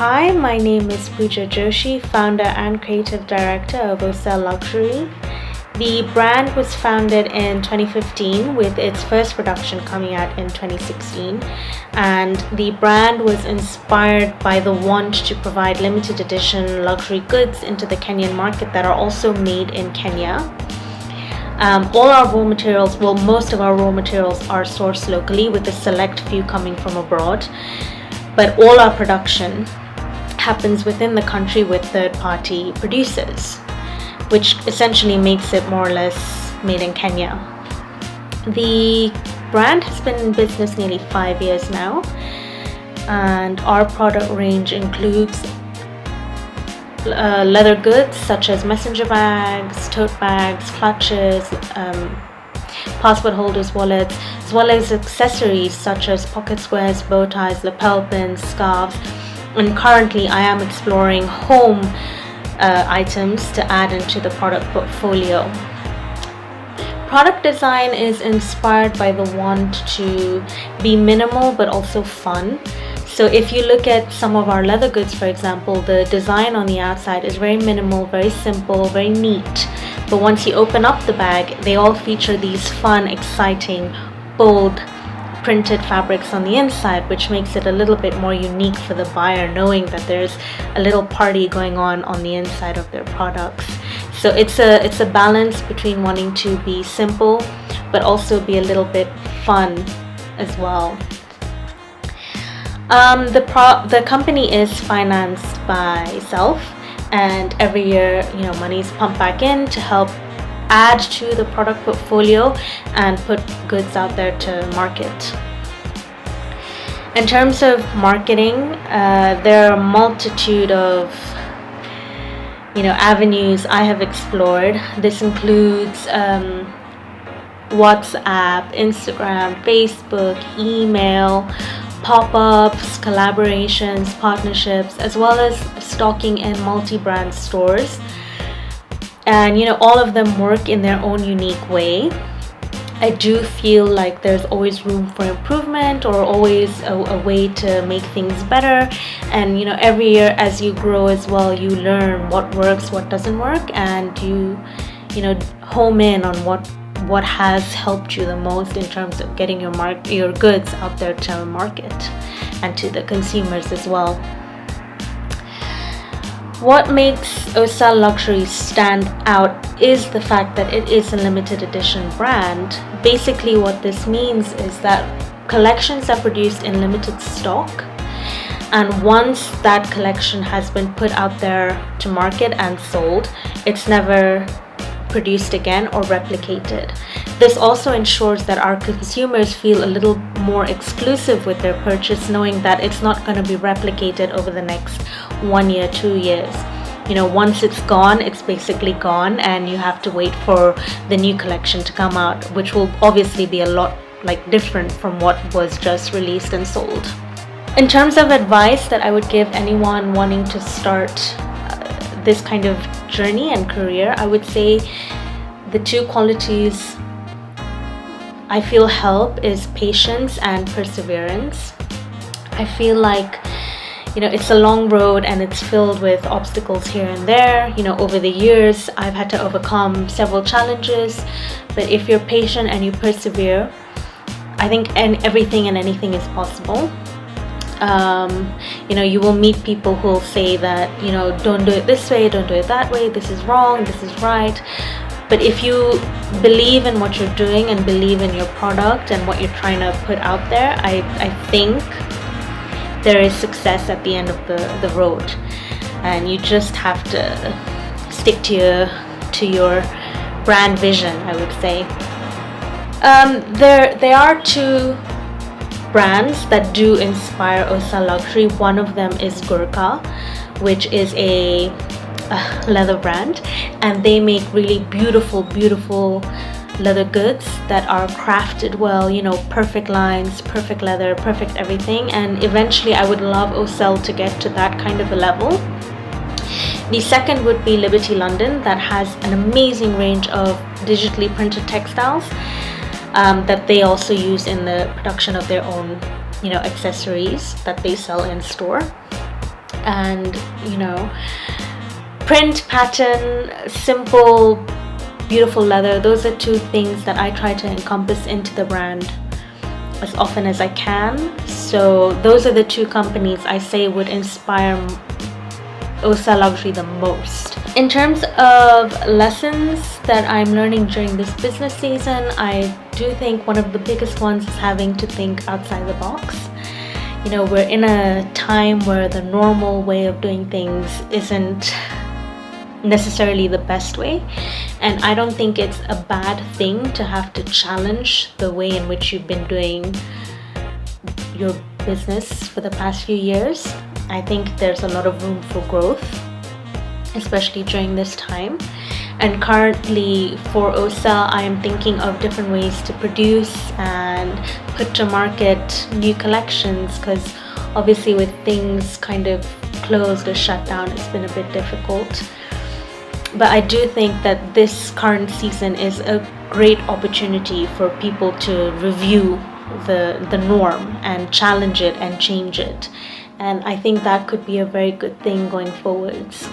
Hi, my name is Pooja Joshi, founder and creative director of Ocell Luxury. The brand was founded in 2015 with its first production coming out in 2016, and the brand was inspired by the want to provide limited edition luxury goods into the Kenyan market that are also made in Kenya. All our raw materials, well, most of our raw materials are sourced locally with a select few coming from abroad, but all our production happens within the country with third-party producers, which essentially makes it more or less made in Kenya. The brand has been in business nearly 5 years now, and our product range includes leather goods such as messenger bags, tote bags, clutches, passport holders, wallets, as well as accessories such as pocket squares, bow ties, lapel pins, scarves. And currently I am exploring home items to add into the product portfolio. Product design is inspired by the want to be minimal but also fun. So if you look at some of our leather goods, for example, the design on the outside is very minimal, very simple, very neat. But once you open up the bag, they all feature these fun, exciting, bold, printed fabrics on the inside, which makes it a little bit more unique for the buyer, knowing that there's a little party going on the inside of their products. So it's a balance between wanting to be simple but also be a little bit fun as well. The company is financed by Self, and every year money is pumped back in to help add to the product portfolio and put goods out there to market. In terms of marketing, there are a multitude of avenues I have explored. This includes WhatsApp, Instagram, Facebook, email, pop-ups, collaborations, partnerships, as well as stocking in multi-brand stores. And all of them work in their own unique way. I do feel like there's always room for improvement, or always a way to make things better. And every year as you grow as well, you learn what works, what doesn't work, and you home in on what has helped you the most in terms of getting your goods out there to market and to the consumers as well. What makes Ocell Luxury stand out is the fact that it is a limited edition brand. Basically what this means is that collections are produced in limited stock, and once that collection has been put out there to market and sold, it's never produced again or replicated. This also ensures that our consumers feel a little more exclusive with their purchase, knowing that it's not going to be replicated over the next 1 year, 2 years. Once it's gone, it's basically gone, and you have to wait for the new collection to come out, which will obviously be a lot different from what was just released and sold. In terms of advice that I would give anyone wanting to start this kind of journey and career, I would say the two qualities I feel help is patience and perseverance. I feel like it's a long road and it's filled with obstacles here and there. Over the years I've had to overcome several challenges, but if you're patient and you persevere, I think everything and anything is possible. You will meet people who will say that don't do it this way, don't do it that way, this is wrong, this is right. But if you believe in what you're doing and believe in your product and what you're trying to put out there, I think there is success at the end of the road. And you just have to stick to your brand vision, I would say. There are two brands that do inspire Ocell Luxury. One of them is Gurkha, which is a leather brand, and they make really beautiful leather goods that are crafted well, perfect lines, perfect leather, perfect everything. And eventually I would love Ocell to get to that kind of a level. The second would be Liberty London, that has an amazing range of digitally printed textiles that they also use in the production of their own accessories that they sell in store. and print pattern, simple, beautiful leather. Those are two things that I try to encompass into the brand as often as I can. So those are the two companies I say would inspire Ocell Luxury the most. In terms of lessons that I'm learning during this business season, I do think one of the biggest ones is having to think outside the box. We're in a time where the normal way of doing things isn't necessarily the best way, and I don't think it's a bad thing to have to challenge the way in which you've been doing your business for the past few years. I think there's a lot of room for growth, especially during this time. And currently for Ocell, I am thinking of different ways to produce and put to market new collections, because obviously with things kind of closed or shut down, it's been a bit difficult. But I do think that this current season is a great opportunity for people to review the norm and challenge it and change it. And I think that could be a very good thing going forwards.